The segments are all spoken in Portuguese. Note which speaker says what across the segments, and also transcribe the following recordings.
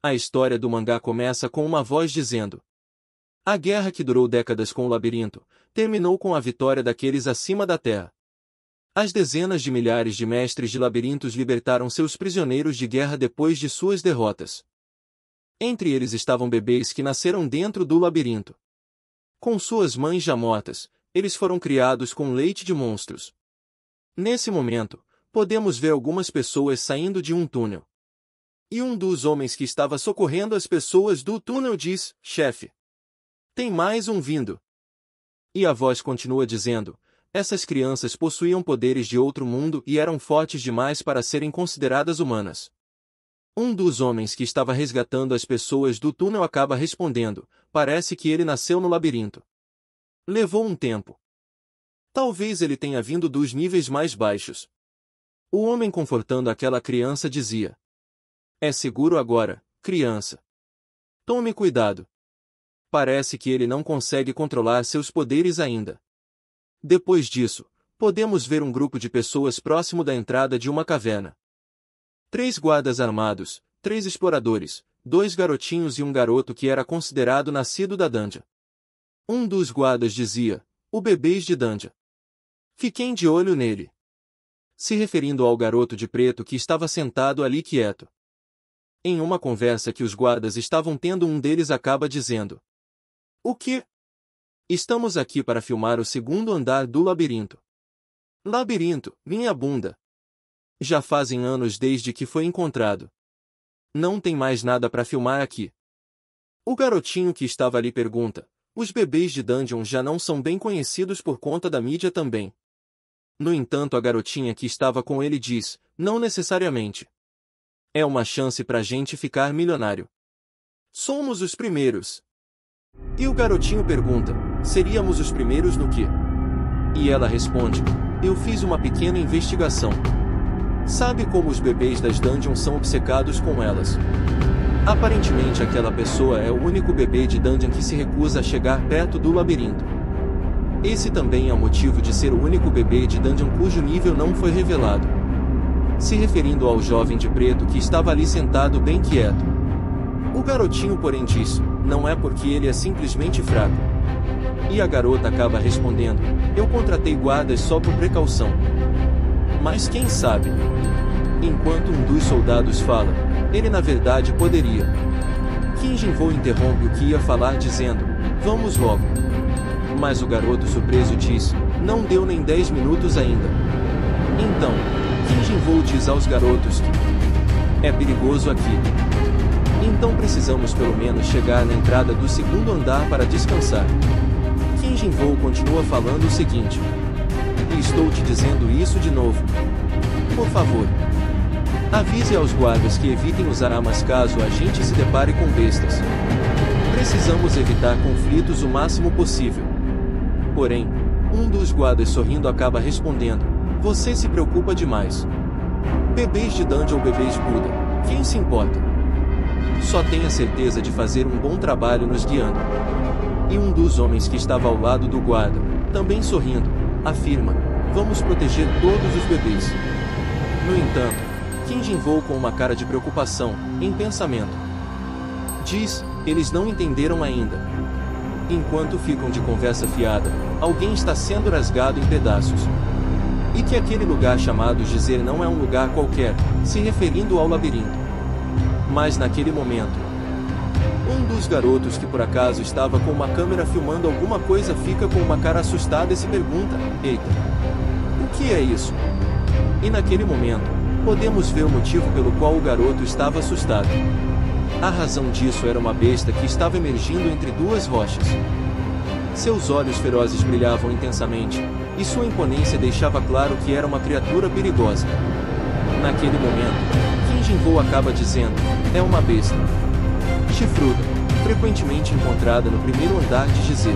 Speaker 1: A história do mangá começa com uma voz dizendo: a guerra que durou décadas com o labirinto, terminou com a vitória daqueles acima da terra. As dezenas de milhares de mestres de labirintos libertaram seus prisioneiros de guerra depois de suas derrotas. Entre eles estavam bebês que nasceram dentro do labirinto. Com suas mães já mortas, eles foram criados com leite de monstros. Nesse momento, podemos ver algumas pessoas saindo de um túnel. E um dos homens que estava socorrendo as pessoas do túnel diz: chefe, tem mais um vindo. E a voz continua dizendo: essas crianças possuíam poderes de outro mundo e eram fortes demais para serem consideradas humanas. Um dos homens que estava resgatando as pessoas do túnel acaba respondendo: parece que ele nasceu no labirinto. Levou um tempo. Talvez ele tenha vindo dos níveis mais baixos. O homem confortando aquela criança dizia: é seguro agora, criança. Tome cuidado. Parece que ele não consegue controlar seus poderes ainda. Depois disso, podemos ver um grupo de pessoas próximo da entrada de uma caverna. 3 guardas armados, 3 exploradores, 2 garotinhos e um garoto que era considerado nascido da dungeon. Um dos guardas dizia: o bebês de dungeon. Fiquem de olho nele. Se referindo ao garoto de preto que estava sentado ali quieto. Em uma conversa que os guardas estavam tendo, um deles acaba dizendo: o quê? Estamos aqui para filmar o segundo andar do labirinto. Labirinto, minha bunda. Já fazem anos desde que foi encontrado. Não tem mais nada para filmar aqui. O garotinho que estava ali pergunta: os bebês de dungeon já não são bem conhecidos por conta da mídia também? No entanto, a garotinha que estava com ele diz: não necessariamente. É uma chance pra gente ficar milionário. Somos os primeiros. E o garotinho pergunta: seríamos os primeiros no quê? E ela responde: eu fiz uma pequena investigação. Sabe como os bebês das dungeons são obcecados com elas? Aparentemente aquela pessoa é o único bebê de dungeon que se recusa a chegar perto do labirinto. Esse também é o motivo de ser o único bebê de dungeon cujo nível não foi revelado. Se referindo ao jovem de preto que estava ali sentado bem quieto. O garotinho porém diz: não é porque ele é simplesmente fraco. E a garota acaba respondendo: eu contratei guardas só por precaução. Mas quem sabe? Enquanto um dos soldados fala, ele na verdade poderia. Qin Jinvou interrompe o que ia falar dizendo: vamos logo. Mas o garoto surpreso diz: não deu nem 10 minutos ainda. Então, Qin Jinvou diz aos garotos que é perigoso aqui. Então precisamos pelo menos chegar na entrada do segundo andar para descansar. Qin Jinvou continua falando o seguinte: e estou te dizendo isso de novo. Por favor, avise aos guardas que evitem usar armas caso a gente se depare com bestas. Precisamos evitar conflitos o máximo possível. Porém, um dos guardas sorrindo acaba respondendo: você se preocupa demais. Bebês de dungeon ou bebês Buda, quem se importa? Só tenha certeza de fazer um bom trabalho nos guiando. E um dos homens que estava ao lado do guarda, também sorrindo, afirma: vamos proteger todos os bebês. No entanto, Qin Jinvou com uma cara de preocupação, em pensamento, diz: eles não entenderam ainda. Enquanto ficam de conversa fiada, alguém está sendo rasgado em pedaços. E que aquele lugar chamado Gizer não é um lugar qualquer, se referindo ao labirinto. Mas naquele momento, um dos garotos que por acaso estava com uma câmera filmando alguma coisa fica com uma cara assustada e se pergunta: eita, o que é isso? E naquele momento, podemos ver o motivo pelo qual o garoto estava assustado. A razão disso era uma besta que estava emergindo entre 2 rochas. Seus olhos ferozes brilhavam intensamente, e sua imponência deixava claro que era uma criatura perigosa. Naquele momento, Qin Jinvou acaba dizendo: é uma besta chifruda, frequentemente encontrada no primeiro andar de Gizer.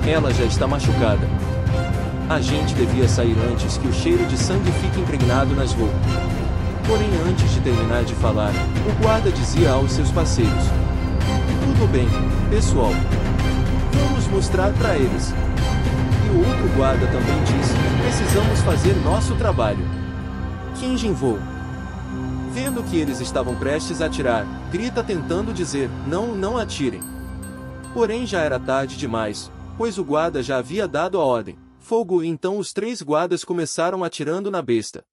Speaker 1: Ela já está machucada. A gente devia sair antes que o cheiro de sangue fique impregnado nas roupas. Porém, antes de terminar de falar, o guarda dizia aos seus parceiros: tudo bem, pessoal. Vamos mostrar para eles. E o outro guarda também disse: precisamos fazer nosso trabalho. Qin Jinvou, Vendo que eles estavam prestes a atirar, grita tentando dizer, não, não atirem. Porém já era tarde demais, pois o guarda já havia dado a ordem, fogo, e então os 3 guardas começaram atirando na besta.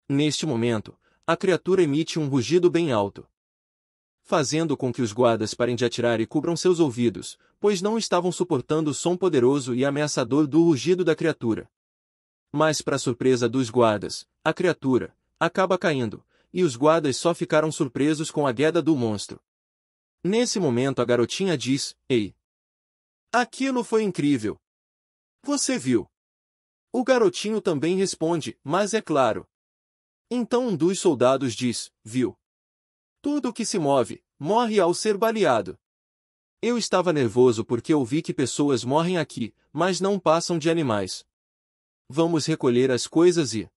Speaker 1: Neste momento, a criatura emite um rugido bem alto, fazendo com que os guardas parem de atirar e cubram seus ouvidos, pois não estavam suportando o som poderoso e ameaçador do rugido da criatura. Mas para surpresa dos guardas, a criatura acaba caindo, e os guardas só ficaram surpresos com a queda do monstro. Nesse momento a garotinha diz, ei! Aquilo foi incrível! Você viu? O garotinho também responde, mas é claro. Então um dos soldados diz, viu? Tudo que se move, morre ao ser baleado. Eu estava nervoso porque ouvi que pessoas morrem aqui, mas não passam de animais. Vamos recolher as coisas e...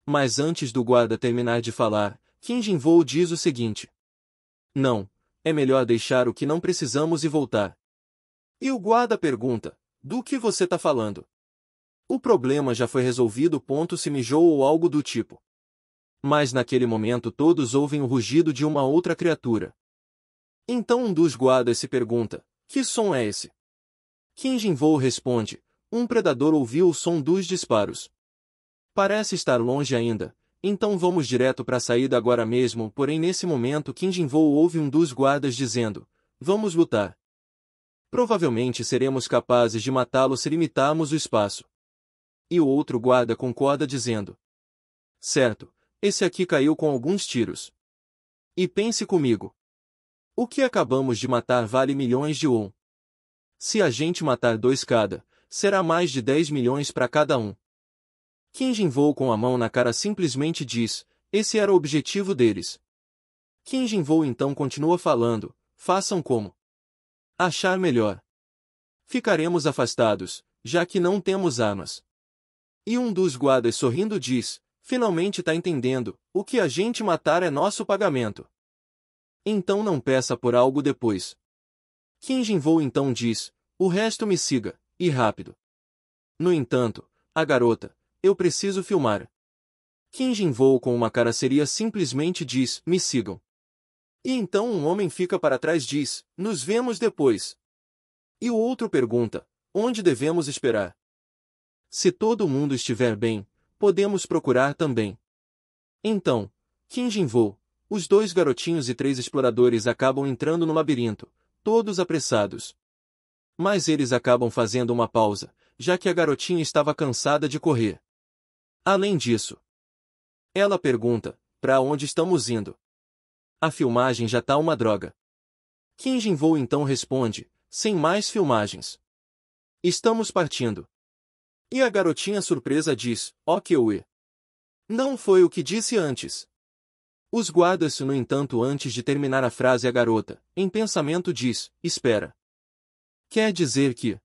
Speaker 1: Mas antes do guarda terminar de falar, Qin Jinvou diz o seguinte. Não, é melhor deixar o que não precisamos e voltar. E o guarda pergunta, do que você está falando? O problema já foi resolvido. Se mijou ou algo do tipo. Mas naquele momento todos ouvem o rugido de uma outra criatura. Então um dos guardas se pergunta, que som é esse? Qin Jinvou responde, um predador ouviu o som dos disparos. Parece estar longe ainda, então vamos direto para a saída agora mesmo. Porém nesse momento Qin Jinvou ouve um dos guardas dizendo, vamos lutar. Provavelmente seremos capazes de matá-lo se limitarmos o espaço. E o outro guarda concorda dizendo, certo, esse aqui caiu com alguns tiros. E pense comigo. O que acabamos de matar vale milhões de won. Se a gente matar 2 cada, será mais de 10 milhões para cada um. Qin Jinvou com a mão na cara simplesmente diz, esse era o objetivo deles. Qin Jinvou então continua falando, façam como achar melhor. Ficaremos afastados, já que não temos armas. E um dos guardas sorrindo diz, finalmente tá entendendo, o que a gente matar é nosso pagamento. Então não peça por algo depois. Qin Jinvou então diz, o resto me siga, e rápido. No entanto, a garota, eu preciso filmar. Qin Jinvou com uma cara seria simplesmente diz, me sigam. E então um homem fica para trás e diz, nos vemos depois. E o outro pergunta, onde devemos esperar? Se todo mundo estiver bem, podemos procurar também. Então, Qin Jinvou, os 2 garotinhos e 3 exploradores acabam entrando no labirinto, todos apressados. Mas eles acabam fazendo uma pausa, já que a garotinha estava cansada de correr. Além disso, ela pergunta, para onde estamos indo? A filmagem já tá uma droga. Qin Jinvou então responde, sem mais filmagens. Estamos partindo. E a garotinha surpresa diz, ok ué. Não foi o que disse antes. Os guardas, no entanto, antes de terminar a frase a garota, em pensamento diz, espera. Quer dizer que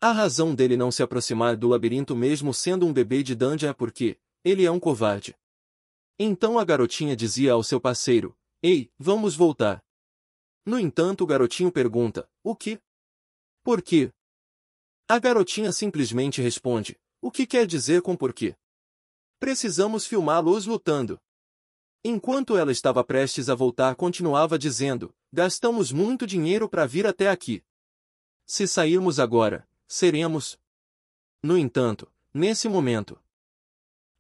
Speaker 1: a razão dele não se aproximar do labirinto mesmo sendo um bebê de dungeon é porque ele é um covarde. Então a garotinha dizia ao seu parceiro, ei, vamos voltar. No entanto o garotinho pergunta, o que? Por quê? A garotinha simplesmente responde, o que quer dizer com por quê? Precisamos filmá-los lutando. Enquanto ela estava prestes a voltar continuava dizendo, gastamos muito dinheiro para vir até aqui. Se sairmos agora, seremos... No entanto, nesse momento,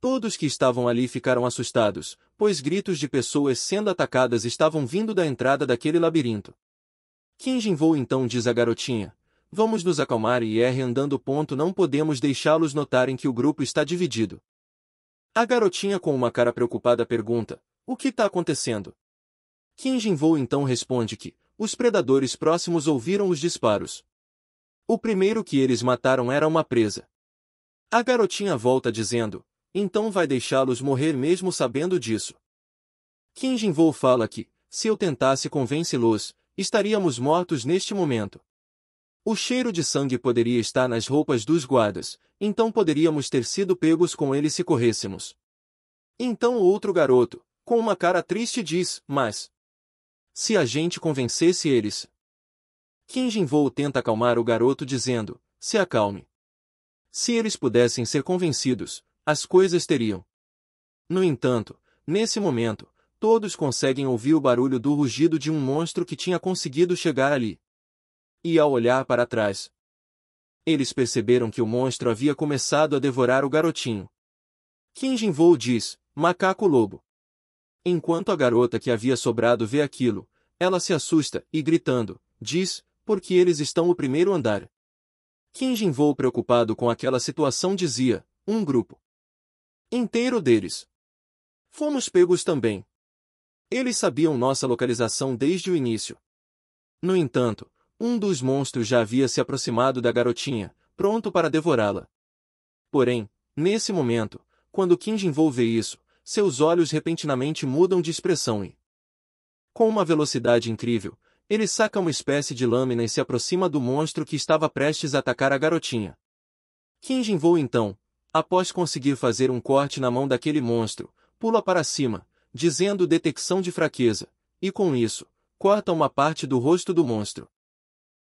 Speaker 1: todos que estavam ali ficaram assustados, pois gritos de pessoas sendo atacadas estavam vindo da entrada daquele labirinto. Qin Jinvou então diz à garotinha, vamos nos acalmar e ir andando. Não podemos deixá-los notarem que o grupo está dividido. A garotinha com uma cara preocupada pergunta, o que está acontecendo? Qin Jinvou então responde que, os predadores próximos ouviram os disparos. O primeiro que eles mataram era uma presa. A garotinha volta dizendo, então vai deixá-los morrer mesmo sabendo disso. Qin Jinvou fala que, se eu tentasse convencê-los, estaríamos mortos neste momento. O cheiro de sangue poderia estar nas roupas dos guardas, então poderíamos ter sido pegos com ele se corrêssemos. Então o outro garoto, com uma cara triste diz, mas... se a gente convencesse eles... Qin Jinvou tenta acalmar o garoto dizendo, se acalme. Se eles pudessem ser convencidos, as coisas teriam. No entanto, nesse momento, todos conseguem ouvir o barulho do rugido de um monstro que tinha conseguido chegar ali. E ao olhar para trás, eles perceberam que o monstro havia começado a devorar o garotinho. Qin Jinvou diz, macaco-lobo. Enquanto a garota que havia sobrado vê aquilo, ela se assusta e, gritando, diz, porque eles estão no primeiro andar. Qin Jinvou, preocupado com aquela situação, dizia, um grupo inteiro deles. Fomos pegos também. Eles sabiam nossa localização desde o início. No entanto, um dos monstros já havia se aproximado da garotinha, pronto para devorá-la. Porém, nesse momento, quando Qin Jinvou vê isso, seus olhos repentinamente mudam de expressão e, com uma velocidade incrível, ele saca uma espécie de lâmina e se aproxima do monstro que estava prestes a atacar a garotinha. Qin Jinvou então, após conseguir fazer um corte na mão daquele monstro, pula para cima, dizendo detecção de fraqueza, e com isso, corta uma parte do rosto do monstro.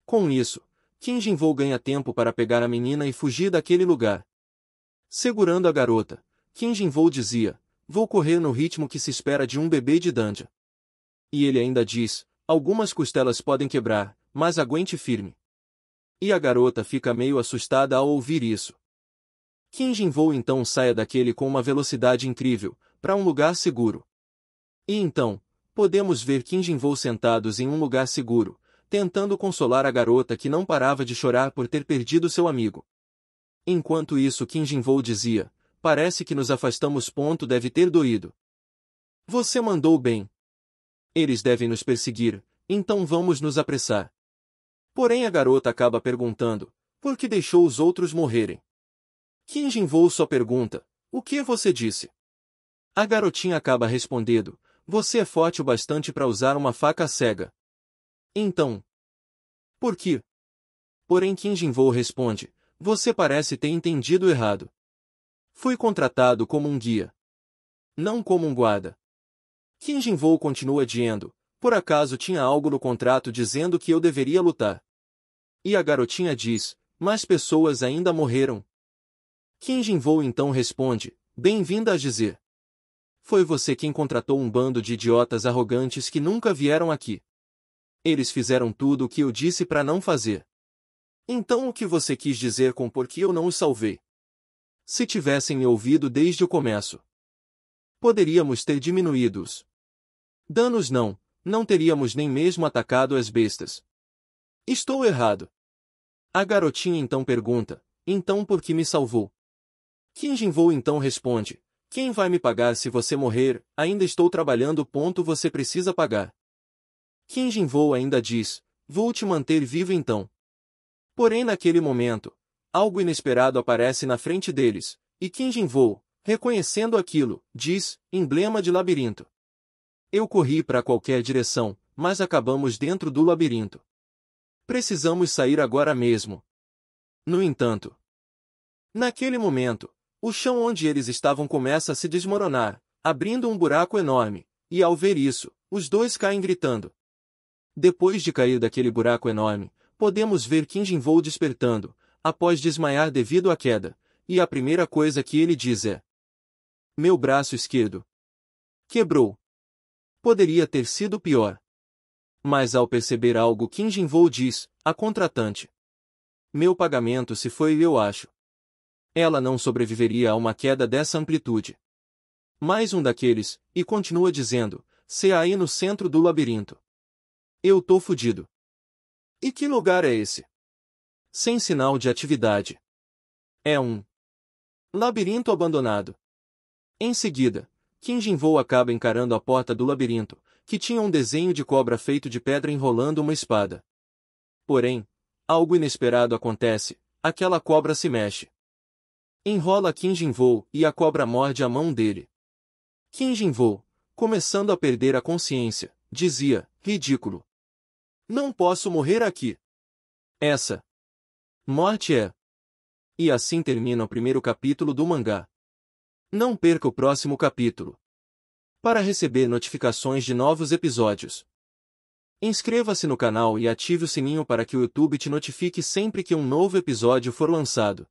Speaker 1: Com isso, Qin Jinvou ganha tempo para pegar a menina e fugir daquele lugar. Segurando a garota, Qin Jinvou dizia, vou correr no ritmo que se espera de um bebê de Dandia. E ele ainda diz, algumas costelas podem quebrar, mas aguente firme. E a garota fica meio assustada ao ouvir isso. Qin Jinvou então sai daquele com uma velocidade incrível, para um lugar seguro. E então, podemos ver Qin Jinvou sentados em um lugar seguro, tentando consolar a garota que não parava de chorar por ter perdido seu amigo. Enquanto isso, Qin Jinvou dizia, parece que nos afastamos. Deve ter doído. Você mandou bem. Eles devem nos perseguir, então vamos nos apressar. Porém a garota acaba perguntando, por que deixou os outros morrerem? Qin Jinvou só pergunta, o que você disse? A garotinha acaba respondendo, você é forte o bastante para usar uma faca cega. Então, por quê? Porém Qin Jinvou responde, você parece ter entendido errado. Fui contratado como um guia, não como um guarda. Qin Jinvou continua dizendo, por acaso tinha algo no contrato dizendo que eu deveria lutar? E a garotinha diz, mas pessoas ainda morreram. Qin Jinvou então responde, bem-vinda a dizer. Foi você quem contratou um bando de idiotas arrogantes que nunca vieram aqui. Eles fizeram tudo o que eu disse para não fazer. Então o que você quis dizer com por que eu não os salvei? Se tivessem me ouvido desde o começo, poderíamos ter diminuído os danos. Não teríamos nem mesmo atacado as bestas. Estou errado. A garotinha então pergunta, então por que me salvou? Qin Jinvou então responde, quem vai me pagar se você morrer? Ainda estou trabalhando. Você precisa pagar. Qin Jinvou ainda diz, vou te manter vivo então. Porém naquele momento, algo inesperado aparece na frente deles, e Qin Jinvou, reconhecendo aquilo, diz, emblema de labirinto. Eu corri para qualquer direção, mas acabamos dentro do labirinto. Precisamos sair agora mesmo. No entanto, naquele momento, o chão onde eles estavam começa a se desmoronar, abrindo um buraco enorme, e ao ver isso, os dois caem gritando. Depois de cair daquele buraco enorme, podemos ver Qin Jinvou despertando, após desmaiar devido à queda, e a primeira coisa que ele diz é: meu braço esquerdo quebrou. Poderia ter sido pior. Mas ao perceber algo, Qin Jinvou diz, a contratante: meu pagamento se foi, eu acho. Ela não sobreviveria a uma queda dessa amplitude. Mais um daqueles, e continua dizendo, se aí no centro do labirinto. Eu tô fudido. E que lugar é esse? Sem sinal de atividade. É um labirinto abandonado. Em seguida, Qin Jinvou acaba encarando a porta do labirinto, que tinha um desenho de cobra feito de pedra enrolando uma espada. Porém, algo inesperado acontece, aquela cobra se mexe. Enrola Qin Jinvou e a cobra morde a mão dele. Qin Jinvou, começando a perder a consciência, dizia, ridículo. Não posso morrer aqui. Essa morte é. E assim termina o primeiro capítulo do mangá. Não perca o próximo capítulo. Para receber notificações de novos episódios, inscreva-se no canal e ative o sininho para que o YouTube te notifique sempre que um novo episódio for lançado.